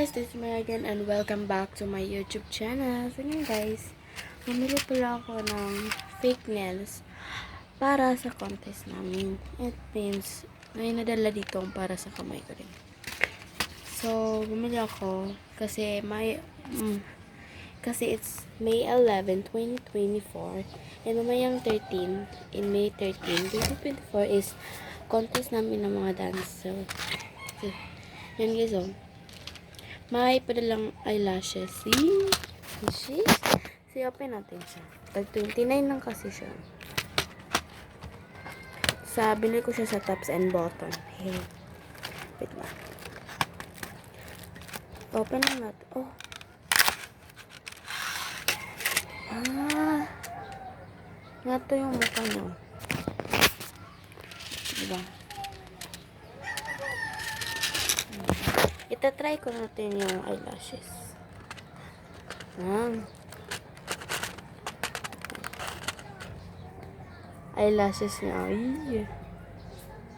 guys, this is Megan and welcome back to my YouTube channel. So ngayon guys, bumili pala ako ng fake nails para sa contest namin. It means, may nadala dito para sa kamay ko rin. So, bumili ako kasi kasi it's May 11, 2024 and mamayang 13, in May 13, 2024 is contest namin ng mga dance. So, yan guys, oh. May padalang eyelashes. See? Open natin siya. Tag 29 lang kasi siya. Binili ko siya sa Tops and Bottom. Hey. Wait lang. Open lang natin. Oh. Nga to yung mukha niya. Diba? Itatry ko natin yung eyelashes. Eyelashes niya. Ay.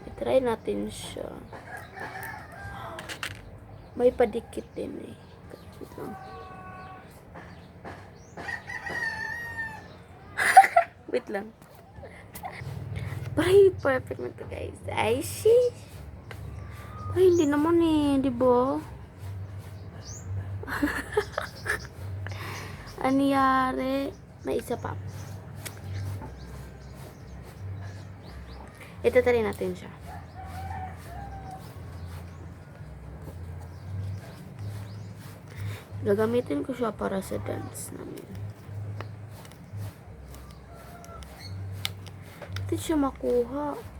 Itry natin siya. May padikit din eh. Wait lang. Perfect na to guys. Ay, sheesh. Ay, hindi naman eh, di ba? Anyari? May isa pa. Itatry natin siya. Gagamitin ko siya para sa dance namin. Hindi siya makuha.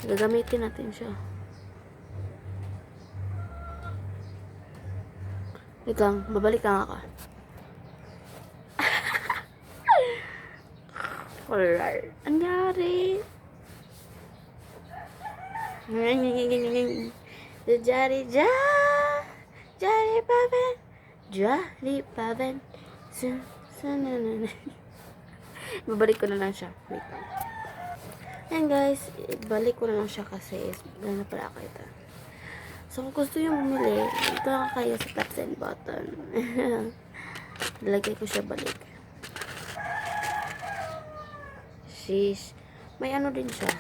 Gagamitin natin siya. Ikaw, babalik ka nga ka. Alright. Anjari. Jari paven. Jari paven. Babalik ko na lang siya. Wait lang. Ayan guys, ibalik ko na lang siya kasi gano'n pala ako ito. So kung gusto yung bumili, ito na kayo sa Tops and Bottom. Lagay ko siya balik. Sheesh. May ano din siya.